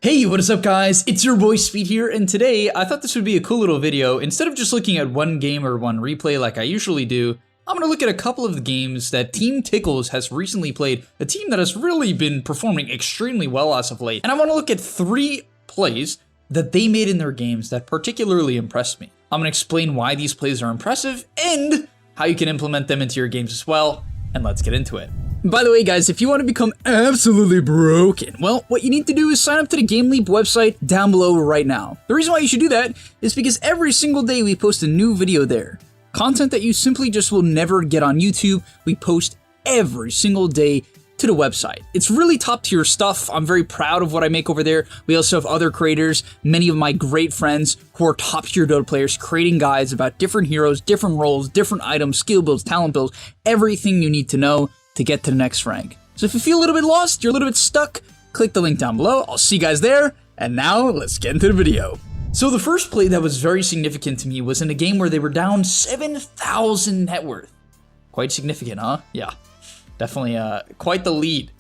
Hey, what is up guys? It's your boy Speed here, and today I thought this would be a cool little video. Instead of just looking at one game or one replay like I usually do, I'm gonna look at a couple of the games that Team Tickles has recently played, a team that has really been performing extremely well as of late. And I wanna look at 3 plays that they made in their games that particularly impressed me. I'm gonna explain why these plays are impressive and how you can implement them into your games as well, and let's get into it. By the way guys, if you want to become absolutely broken, well, what you need to do is sign up to the GAMELEAP website down below right now. The reason why you should do that is because every single day we post a new video there. Content that you simply just will never get on YouTube, we post every single day to the website. It's really top tier stuff. I'm very proud of what I make over there. We also have other creators, many of my great friends who are top tier Dota players, creating guides about different heroes, different roles, different items, skill builds, talent builds, everything you need to know to get to the next rank. So if you feel a little bit lost, you're a little bit stuck, click the link down below. I'll see you guys there. And now let's get into the video. So the first play that was very significant to me was in a game where they were down 7,000 net worth. Quite significant, huh? Yeah, definitely quite the lead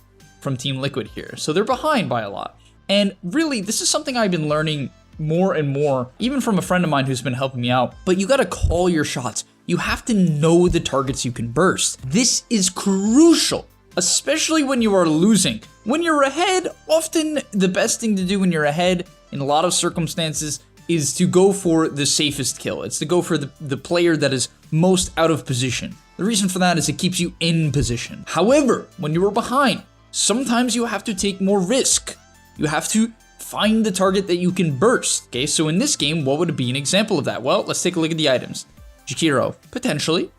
from Team Liquid here. So they're behind by a lot. And really, this is something I've been learning more and more, even from a friend of mine who's been helping me out. But you gotta call your shots. You have to know the targets you can burst. This is crucial, especially when you are losing. When you're ahead, often the best thing to do when you're ahead, in a lot of circumstances, is to go for the safest kill. It's to go for the player that is most out of position. The reason for that is it keeps you in position. However, when you are behind, sometimes you have to take more risk. You have to find the target that you can burst. Okay, so in this game, what would be an example of that? Well, let's take a look at the items. Jakiro, potentially,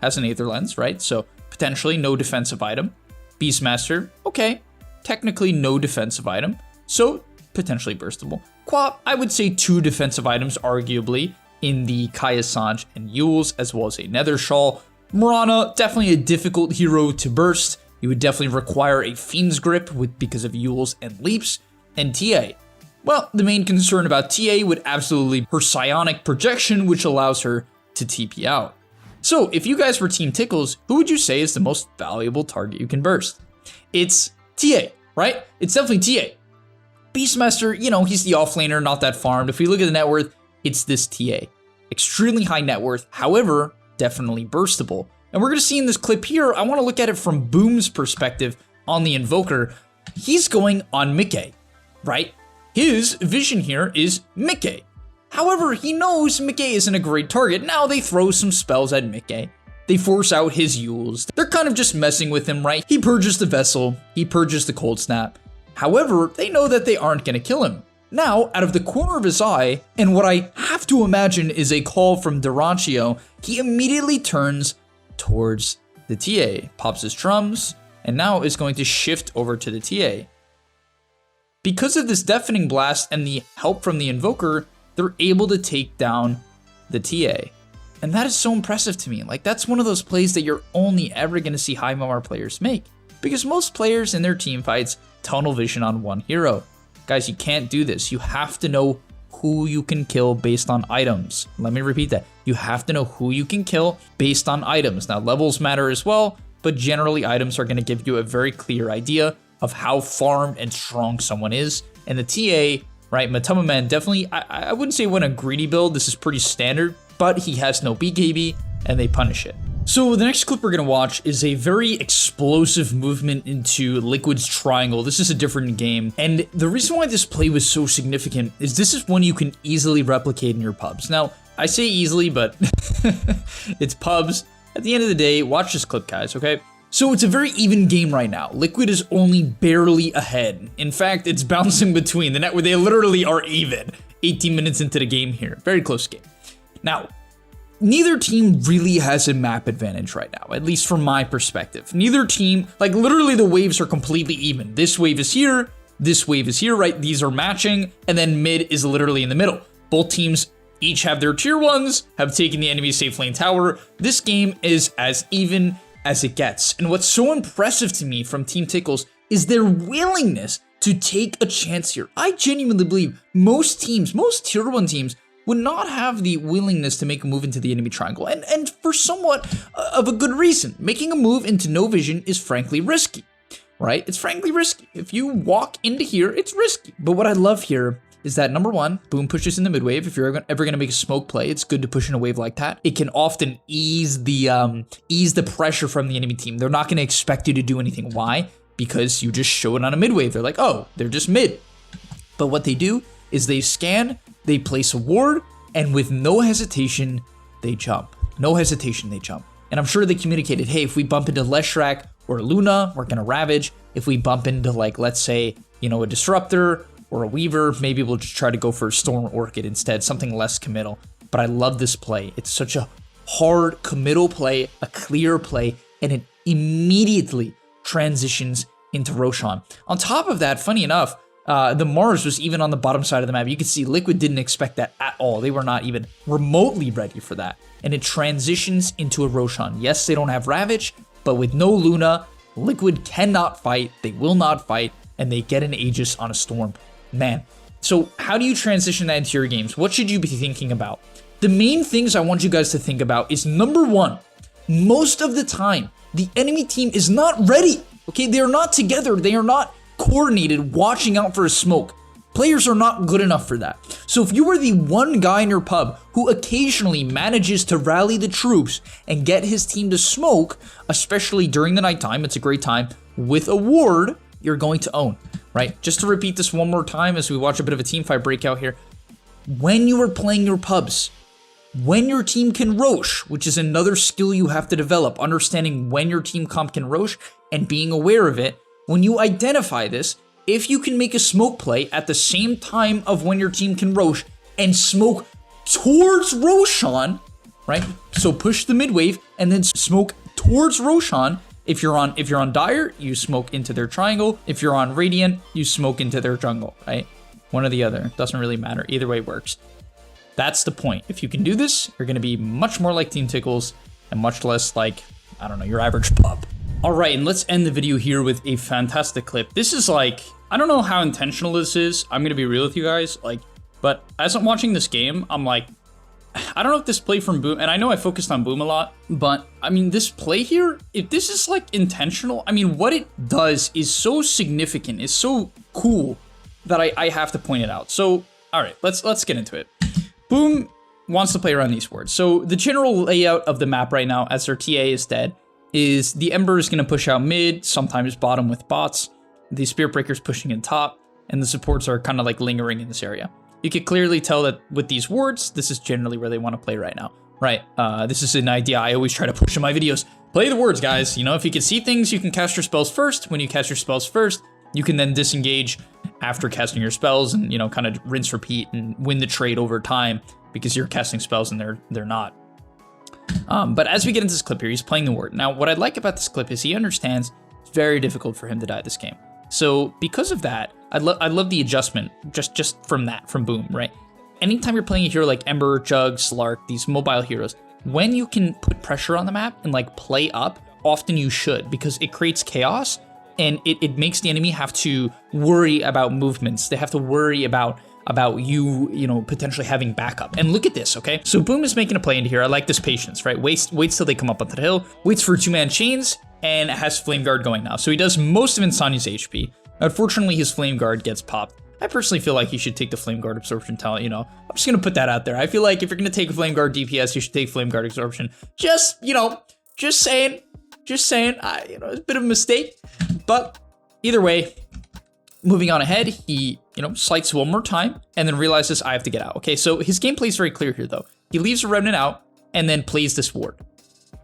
has an Aether Lens, right? So, potentially no defensive item. Beastmaster, okay, technically no defensive item, so potentially burstable. Qua, I would say 2 defensive items, arguably, in the Kaya Sanj and Yules, as well as a Nether Shawl. Mirana, definitely a difficult hero to burst. You would definitely require a Fiend's Grip because of Yules and Leaps. And TA. Well, the main concern about TA would absolutely be her psionic projection, which allows her to TP out. So if you guys were Team Tickles, who would you say is the most valuable target you can burst? It's TA, right? It's definitely TA. Beastmaster, you know, he's the offlaner, not that farmed. If we look at the net worth, it's this TA. Extremely high net worth, however, definitely burstable. And we're gonna see in this clip here, I wanna look at it from Boom's perspective on the Invoker. He's going on Mickey, right? His vision here is Mickey. However, he knows Mickey isn't a great target. Now they throw some spells at Mickey. They force out his Yules. They're kind of just messing with him, right? He purges the Vessel. He purges the Cold Snap. However, they know that they aren't going to kill him. Now, out of the corner of his eye, and what I have to imagine is a call from Durantio, he immediately turns towards the TA, pops his drums, and now is going to shift over to the TA. Because of this deafening blast and the help from the Invoker, they're able to take down the TA. And that is so impressive to me. Like, that's one of those plays that you're only ever going to see high MMR players make. Because most players in their team fights tunnel vision on one hero. Guys, you can't do this. You have to know who you can kill based on items. Let me repeat that. You have to know who you can kill based on items. Now, levels matter as well, but generally items are going to give you a very clear idea of how farmed and strong someone is. And the TA, right, Matama Man definitely, I wouldn't say went a greedy build. This is pretty standard, but he has no BKB and they punish it. So the next clip we're gonna watch is a very explosive movement into Liquid's triangle. This is a different game. And the reason why this play was so significant is this is one you can easily replicate in your pubs. Now, I say easily, but it's pubs. At the end of the day, watch this clip, guys, okay? So it's a very even game right now. Liquid is only barely ahead. In fact, it's bouncing between the net where they literally are even. 18 minutes into the game here. Very close game. Now, neither team really has a map advantage right now, at least from my perspective. Neither team, like literally the waves are completely even. This wave is here, this wave is here, right? These are matching, and then mid is literally in the middle. Both teams each have their tier 1s, have taken the enemy safe lane tower. This game is as even as it gets. And what's so impressive to me from Team Tickles is their willingness to take a chance here. I genuinely believe most teams, most tier 1 teams, would not have the willingness to make a move into the enemy triangle, and for somewhat of a good reason. Making a move into no vision is frankly risky, right? It's frankly risky. If you walk into here, it's risky. But what I love here is that number one, Boom pushes in the mid wave. If you're ever gonna make a smoke play, it's good to push in a wave like that. It can often ease the pressure from the enemy team. They're not gonna expect you to do anything. Why? Because you just show it on a mid wave. They're like, oh, they're just mid. But what they do is they scan, they place a ward, and with no hesitation, they jump. No hesitation, they jump. And I'm sure they communicated, hey, if we bump into Leshrac or Luna, we're gonna Ravage. If we bump into, like, let's say, you know, a Disruptor or a Weaver, maybe we'll just try to go for a Storm Orchid instead, something less committal. But I love this play. It's such a hard committal play, a clear play, and it immediately transitions into Roshan. On top of that, funny enough, the Mars was even on the bottom side of the map. You can see Liquid didn't expect that at all. They were not even remotely ready for that. And it transitions into a Roshan. Yes, they don't have Ravage, but with no Luna, Liquid cannot fight. They will not fight, and they get an Aegis on a Storm. Man, so how do you transition that into your games? What should you be thinking about? The main things I want you guys to think about is number one, most of the time, the enemy team is not ready. Okay, they are not together. They are not coordinated, watching out for a smoke. Players are not good enough for that. So if you are the one guy in your pub who occasionally manages to rally the troops and get his team to smoke, especially during the nighttime, it's a great time, with a ward, you're going to own, right? Just to repeat this one more time as we watch a bit of a team fight breakout here. When you are playing your pubs, when your team can Rosh, which is another skill you have to develop, understanding when your team comp can Rosh and being aware of it, when you identify this, if you can make a smoke play at the same time of when your team can Rosh and smoke towards Roshan, right? So push the mid wave and then smoke towards Roshan. If you're on Dire, you smoke into their triangle. If you're on Radiant, you smoke into their jungle, right? One or the other, doesn't really matter. Either way works. That's the point. If you can do this, you're gonna be much more like Team Tickles and much less like, I don't know, your average pub. All right, and let's end the video here with a fantastic clip. This is like, I don't know how intentional this is. I'm gonna be real with you guys, but as I'm watching this game, I'm like, I don't know if this play from Boom, and I know I focused on Boom a lot, but I mean, this play here, if this is like intentional, I mean, what it does is so significant, is so cool that I have to point it out. So, all right, let's get into it. Boom wants to play around these wards. So the general layout of the map right now, as their TA is dead, is the Ember is going to push out mid, sometimes bottom with bots, the Spirit Breaker's pushing in top, and the supports are kind of like lingering in this area. You can clearly tell that with these wards, this is generally where they want to play right now, right? This is an idea I always try to push in my videos. Play the wards, guys. You know, if you can see things, you can cast your spells first. When you cast your spells first, you can then disengage after casting your spells and, you know, kind of rinse, repeat, and win the trade over time because you're casting spells and they're not. But as we get into this clip here, he's playing the ward. Now, what I like about this clip is he understands it's very difficult for him to die this game. So because of that, I love the adjustment just from Boom, right? Anytime you're playing a hero like Ember, Jug, Slark, these mobile heroes, when you can put pressure on the map and like play up, often you should, because it creates chaos and it makes the enemy have to worry about movements. They have to worry about you know, potentially having backup. And look at this, okay? So Boom is making a play into here. I like this patience, right? Waits till they come up onto the hill, waits for 2-man chains, and has Flame Guard going now. So he does most of Insania's HP. Unfortunately, his Flame Guard gets popped. I personally feel like he should take the Flame Guard Absorption talent, you know. I'm just gonna put that out there. I feel like if you're gonna take a Flame Guard DPS, you should take Flame Guard Absorption. Just, you know, just saying, you know, it's a bit of a mistake. But either way, moving on ahead, he, you know, slights one more time and then realizes I have to get out. Okay, so his gameplay is very clear here though. He leaves a Remnant out and then plays this ward.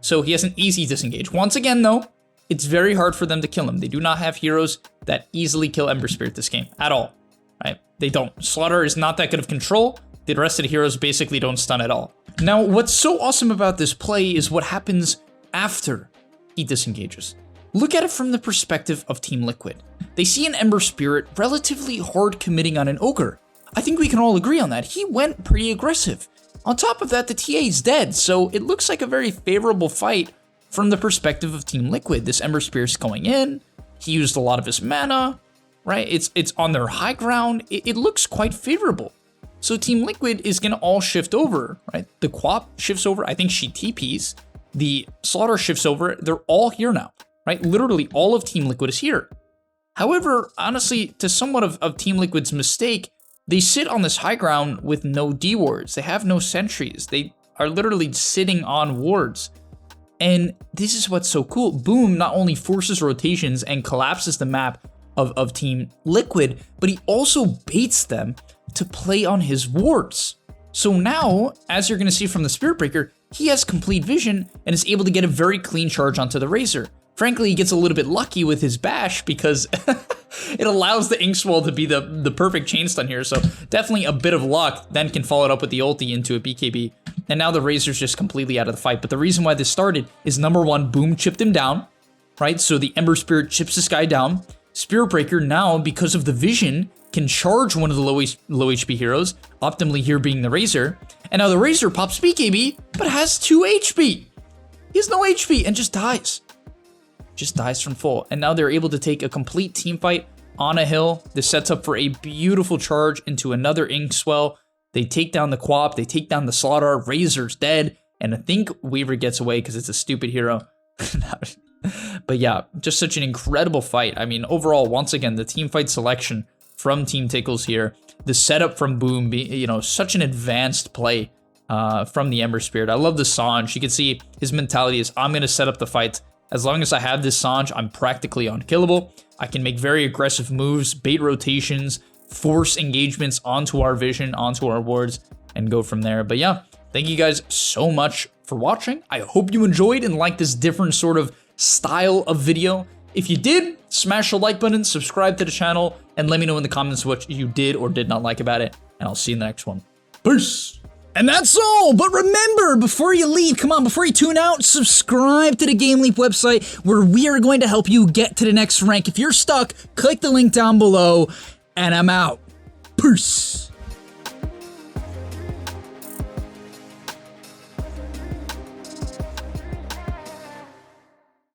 So he has an easy disengage. Once again though, it's very hard for them to kill him. They do not have heroes that easily kill Ember Spirit this game at all, right? They don't. Slaughter is not that good of control. The rest of the heroes basically don't stun at all. Now, what's so awesome about this play is what happens after he disengages. Look at it from the perspective of Team Liquid. They see an Ember Spirit relatively hard committing on an Ogre. I think we can all agree on that. He went pretty aggressive. On top of that, the TA is dead, so it looks like a very favorable fight from the perspective of Team Liquid. This Ember Spirit's going in. He used a lot of his mana, right? It's on their high ground. It looks quite favorable. So Team Liquid is going to all shift over, right? The Quap shifts over. I think she TPs. The Slaughter shifts over. They're all here now, right? Literally all of Team Liquid is here. However, honestly, to somewhat of Team Liquid's mistake, they sit on this high ground with no D wards. They have no sentries. They are literally sitting on wards. And this is what's so cool. Boom not only forces rotations and collapses the map of Team Liquid, but he also baits them to play on his wards. So now, as you're going to see from the Spirit Breaker, he has complete vision and is able to get a very clean charge onto the Razor. Frankly, he gets a little bit lucky with his bash because it allows the Inkswell to be the perfect chain stun here. So definitely a bit of luck, then can follow it up with the ulti into a BKB. And now the Razor's just completely out of the fight. But the reason why this started is number one, Boom chipped him down, right? So the Ember Spirit chips this guy down. Spirit Breaker now, because of the vision, can charge one of the low HP heroes, optimally here being the Razor. And now the Razor pops BKB, but has 2 HP. He has no HP and just dies. Just dies from full. And now they're able to take a complete team fight on a hill. This sets up for a beautiful charge into another Inkswell. They take down the Quap, they take down the Slaughter, Razor's dead, and I think Weaver gets away because it's a stupid hero. But yeah, just such an incredible fight. I mean, overall, once again, the team fight selection from Team Tickles here, the setup from Boom, you know, such an advanced play from the Ember Spirit. I love the Sange. You can see his mentality is, I'm going to set up the fight. As long as I have this Sange, I'm practically unkillable. I can make very aggressive moves, bait rotations, force engagements onto our vision, onto our wards, and go from there. But yeah, thank you guys so much for watching. I hope you enjoyed and liked this different sort of style of video. If you did, smash the like button, subscribe to the channel, and let me know in the comments what you did or did not like about it. And I'll see you in the next one. Peace! And that's all, but remember, before you leave, come on, before you tune out, subscribe to the GameLeap website where we are going to help you get to the next rank. If you're stuck, click the link down below, and I'm out. Peace.